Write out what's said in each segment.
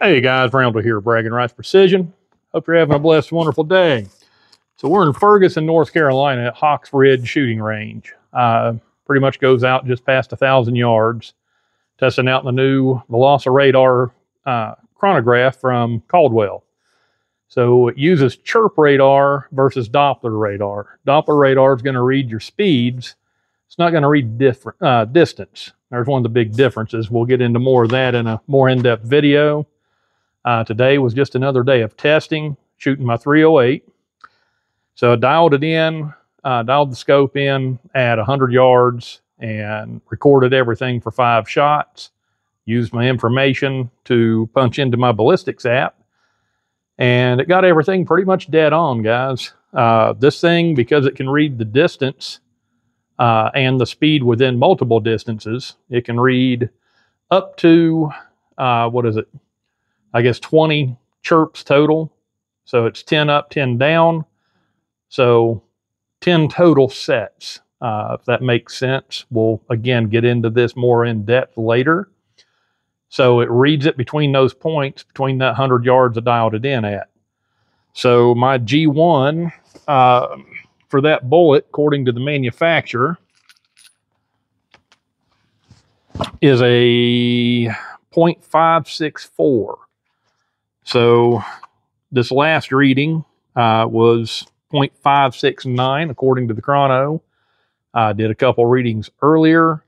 Hey guys, Randall here, Bragging Rights Precision. Hope you're having a blessed, wonderful day. So we're in Ferguson, North Carolina at Hawks Ridge Shooting Range. Pretty much goes out just past 1,000 yards. Testing out the new Velociradar chronograph from Caldwell. So it uses chirp radar versus Doppler radar. Doppler radar is going to read your speeds. It's not going to read distance. There's one of the big differences. We'll get into more of that in a more in-depth video. Today was just another day of testing, shooting my 308. So I dialed it in, dialed the scope in at 100 yards and recorded everything for 5 shots. Used my information to punch into my ballistics app. And it got everything pretty much dead on, guys. This thing, because it can read the distance and the speed within multiple distances, it can read up to, I guess 20 chirps total. So it's 10 up, 10 down. So 10 total sets, if that makes sense. We'll, again, get into this more in depth later. So it reads it between those points, between that 100 yards I dialed it in at. So my G1 for that bullet, according to the manufacturer, is a .564. So this last reading was .569 according to the chrono. I did a couple readings earlier,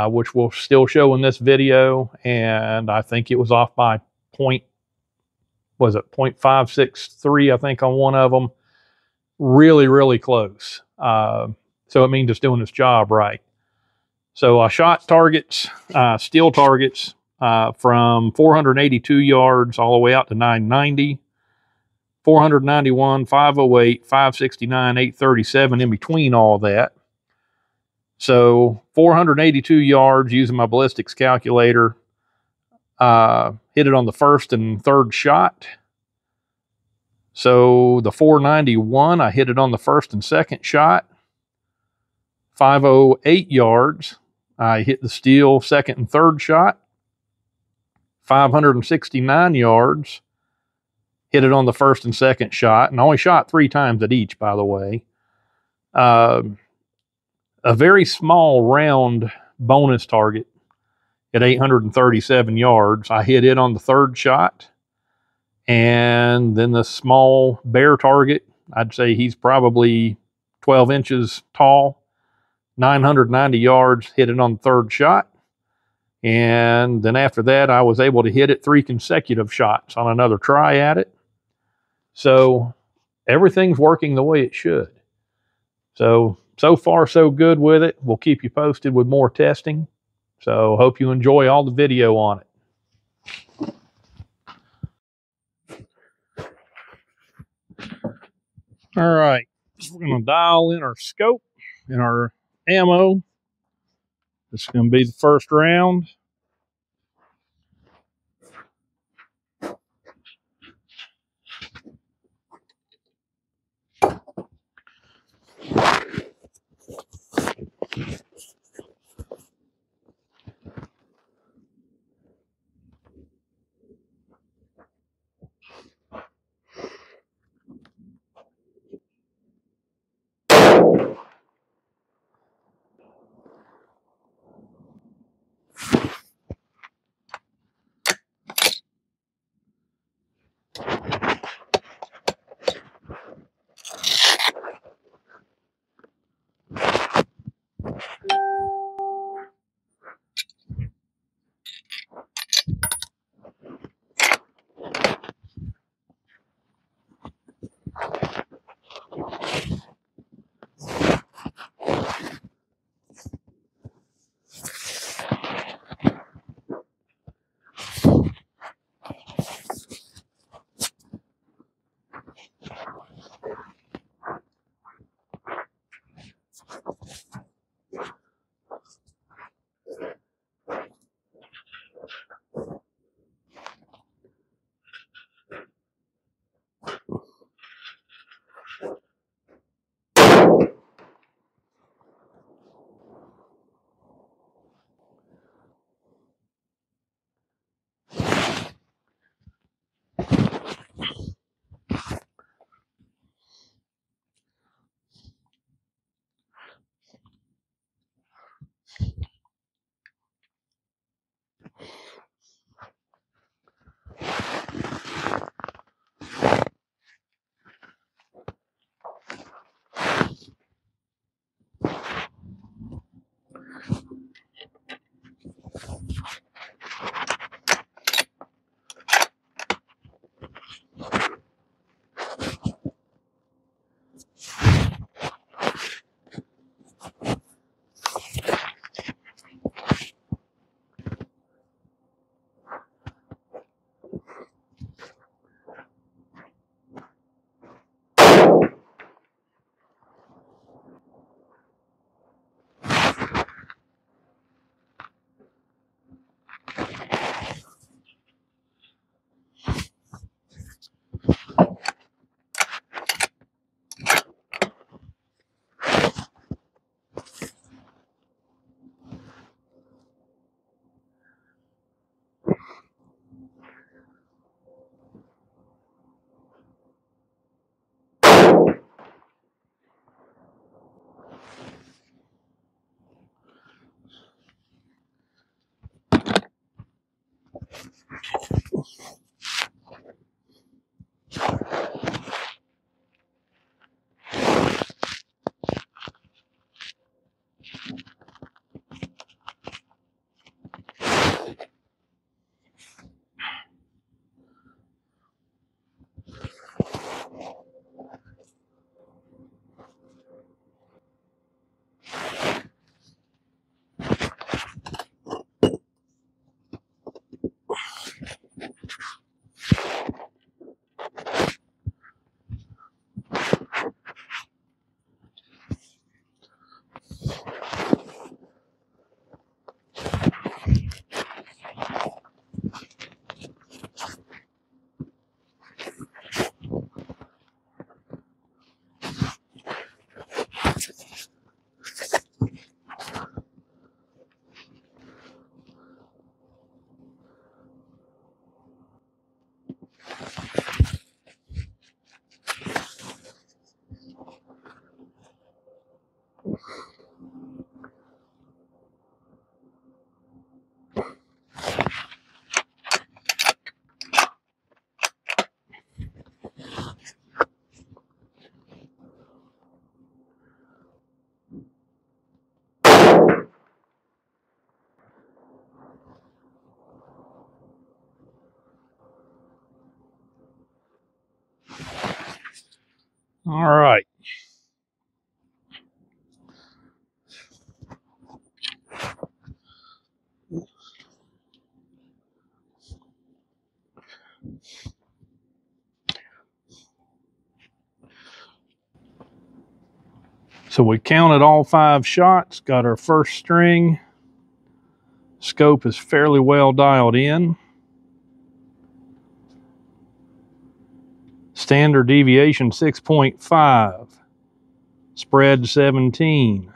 which we'll still show in this video, and I think it was off by .563, I think, on one of them. Really, really close. So it means it's doing its job right. So I shot targets, steel targets, from 482 yards all the way out to 990, 491, 508, 569, 837, in between all that. So 482 yards using my ballistics calculator, hit it on the first and third shot. So the 491, I hit it on the first and second shot. 508 yards, I hit the steel second and third shot. 569 yards, hit it on the first and second shot, and I only shot 3 times at each, by the way. A very small round bonus target at 837 yards. I hit it on the third shot. And then the small bear target, I'd say he's probably 12 inches tall, 990 yards, hit it on the third shot. And then after that, I was able to hit it 3 consecutive shots on another try at it. So everything's working the way it should. So far, so good with it. We'll keep you posted with more testing. So hope you enjoy all the video on it. All right, so we're going to dial in our scope and our ammo. This is going to be the first round. All right. So we counted all 5 shots, got our first string. Scope is fairly well dialed in. Standard deviation 6.5. Spread 17.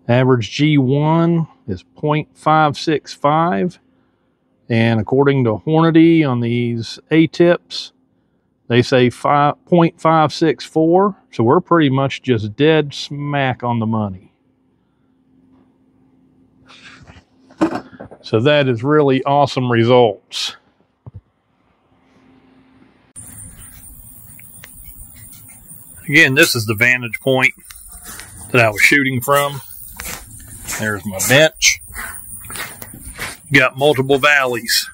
Average G1 is 0.565. And according to Hornady on these A-tips, they say 0.564. So we're pretty much just dead smack on the money. So that is really awesome results. Again, this is the vantage point that I was shooting from. There's my bench. Got multiple valleys.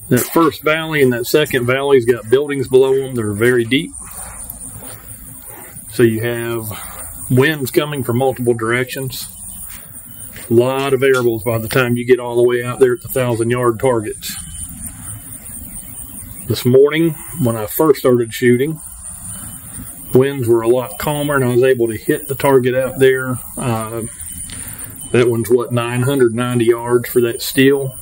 That first valley and that second valley's got buildings below them that are very deep. So you have winds coming from multiple directions. A lot of variables by the time you get all the way out there at the 1,000-yard targets. This morning, when I first started shooting, winds were a lot calmer and I was able to hit the target out there. That one's, what, 990 yards for that steel.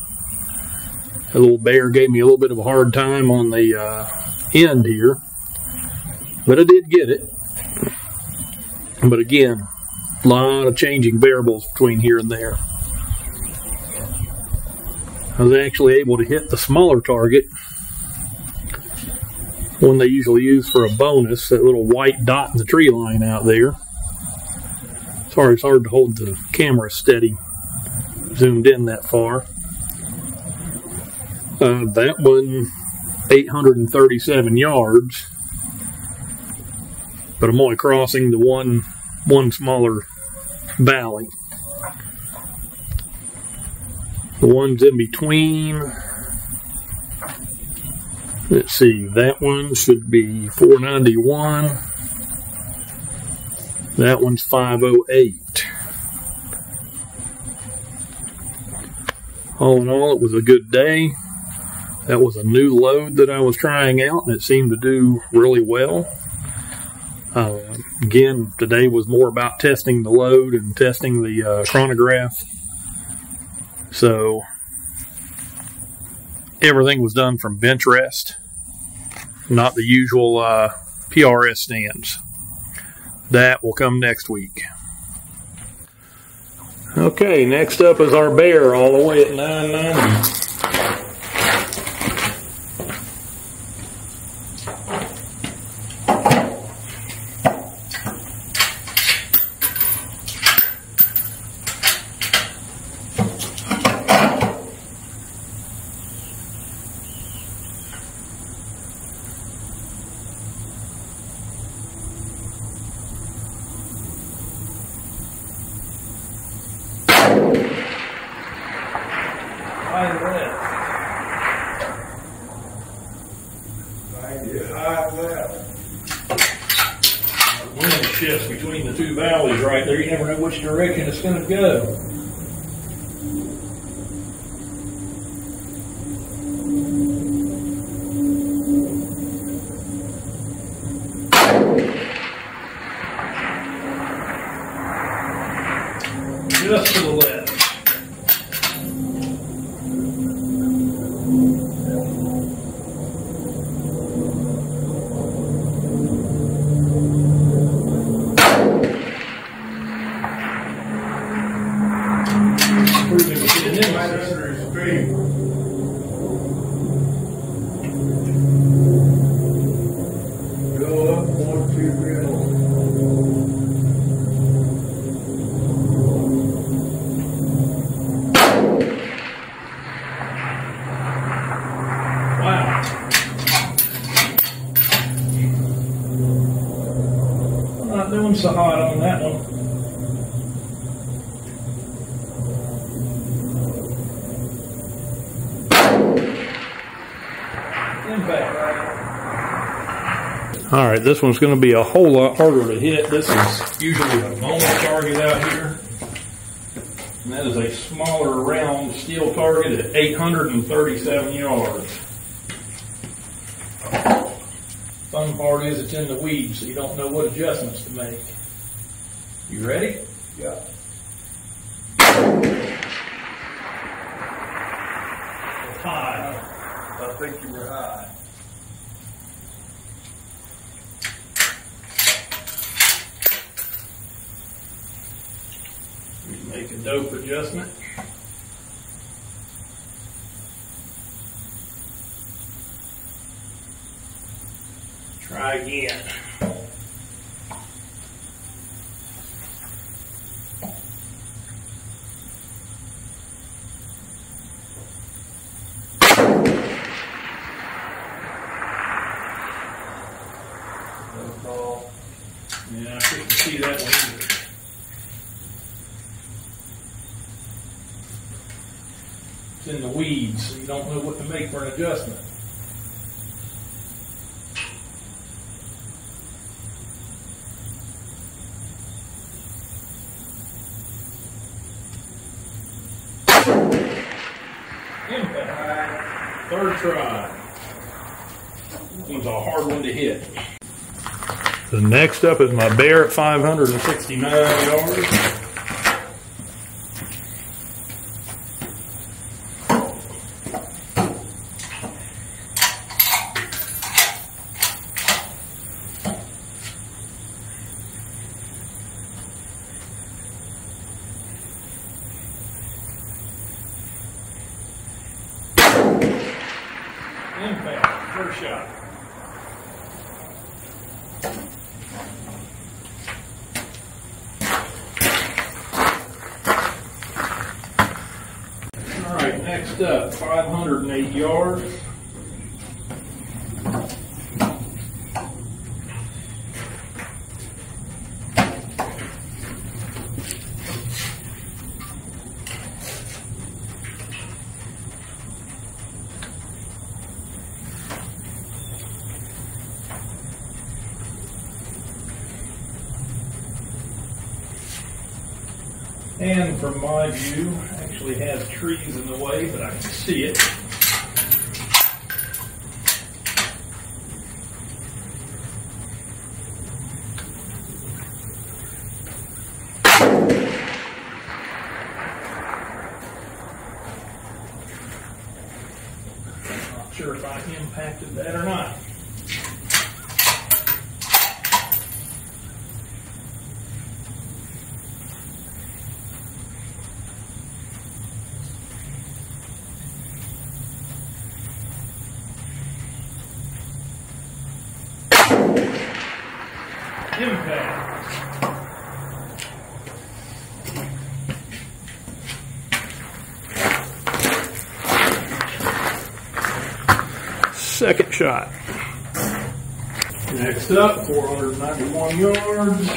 A little bear gave me a little bit of a hard time on the end here, but I did get it. But again, a lot of changing variables between here and there. I was actually able to hit the smaller target, one they usually use for a bonus, that little white dot in the tree line out there. Sorry, it's hard to hold the camera steady, zoomed in that far. That one, 837 yards, but I'm only crossing the one smaller valley. The ones in between, let's see, that one should be 491. That one's 508. All in all, it was a good day. That was a new load that I was trying out, and it seemed to do really well. Again, today was more about testing the load and testing the chronograph. So everything was done from bench rest, not the usual PRS stands. That will come next week. Okay, next up is our bear all the way at 990. Wind shifts between the two valleys right there. You never know which direction it's going to go. Just to the left. Not doing so hot on that one. All right, this one's going to be a whole lot harder to hit. This is usually a bone target out here. And that is a smaller round steel target at 837 yards. Fun part is it's in the weeds, so you don't know what adjustments to make. You ready? Yeah. High. I think you were high. Make a dope adjustment. Try again. Yeah, I couldn't see that one either. It's in the weeds, so you don't know what to make for an adjustment. Impact. Third try. This one's a hard one to hit. The next up is my bear at 569 yards. Impact. First shot. Next up, 508 yards. And from my view, actually has trees in the way, but I can see it. Not sure if I impacted that or not. Impact. Second shot. Next up, 491 yards.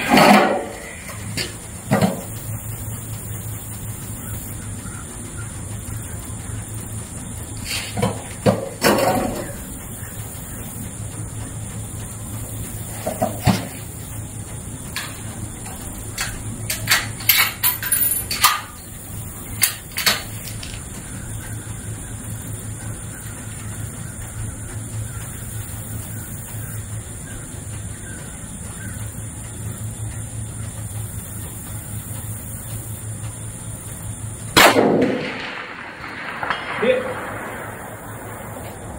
Hit.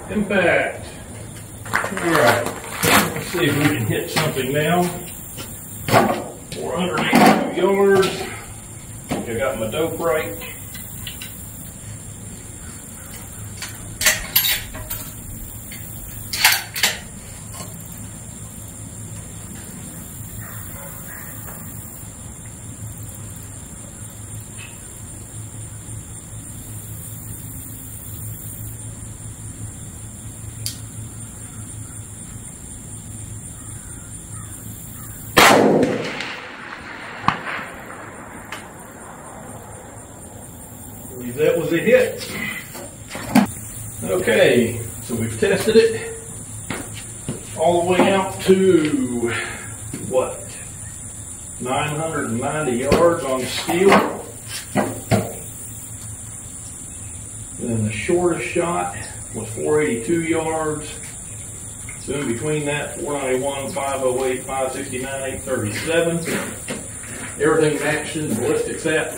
Impact. Alright. Let's see if we can hit something now. 482 yards. I think I got my dope right. I believe that was a hit. Okay, so we've tested it. All all the way out to, what, 990 yards on steel. Then the shortest shot was 482 yards. So in between that, 491, 508, 569, 837. Everything matched in the ballistics app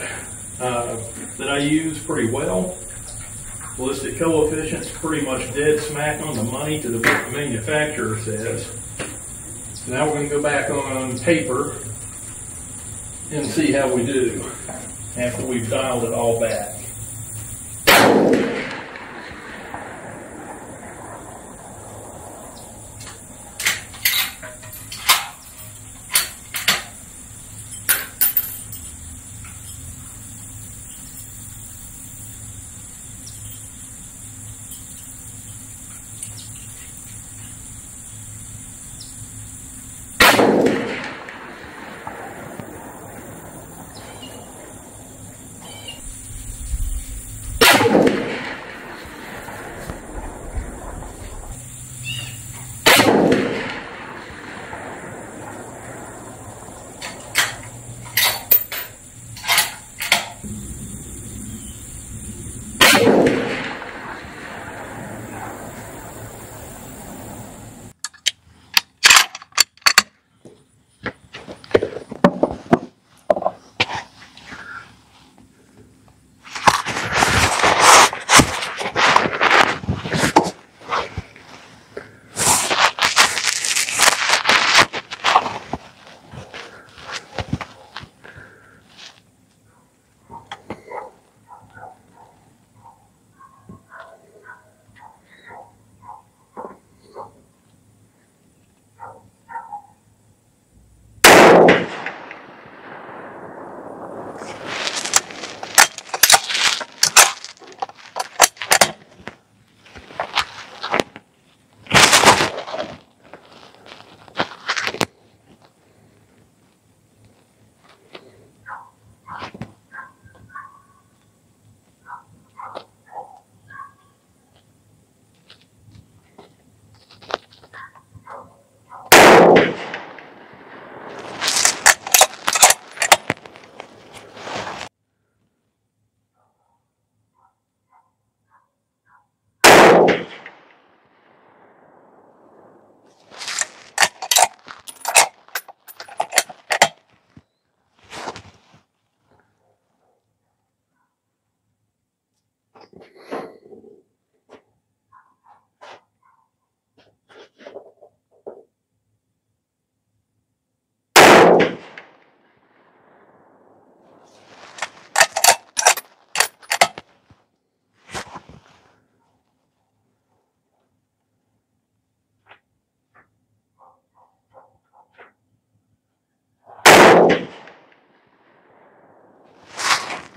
that I use pretty well. Ballistic coefficient's pretty much dead smack on the money to the what the manufacturer says. So now we're going to go back on paper and see how we do after we've dialed it all back.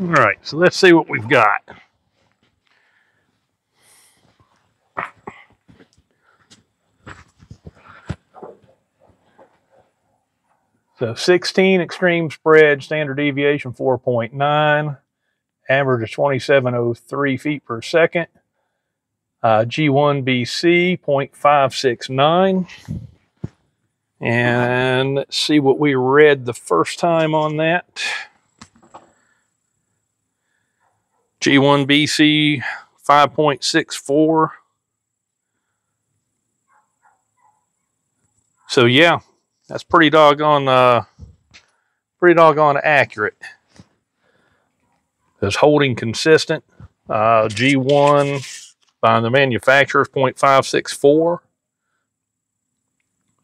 All right, so let's see what we've got. So 16 extreme spread, standard deviation 4.9, average of 2703 feet per second. G1 BC 0.569. And let's see what we read the first time on that. G1 BC 5.64. So yeah, that's pretty doggone accurate. It's holding consistent. G1 by the manufacturer is 0.564.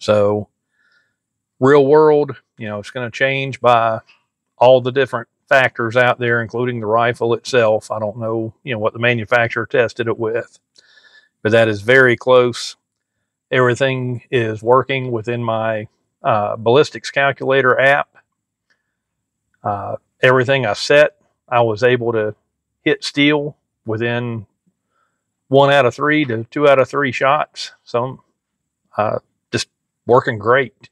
So real world, you know, it's going to change by all the different factors out there, including the rifle itself. I don't know, you know, what the manufacturer tested it with, but that is very close. Everything is working within my ballistics calculator app. Everything I set, I was able to hit steel within 1 out of 3 to 2 out of 3 shots. So just working great.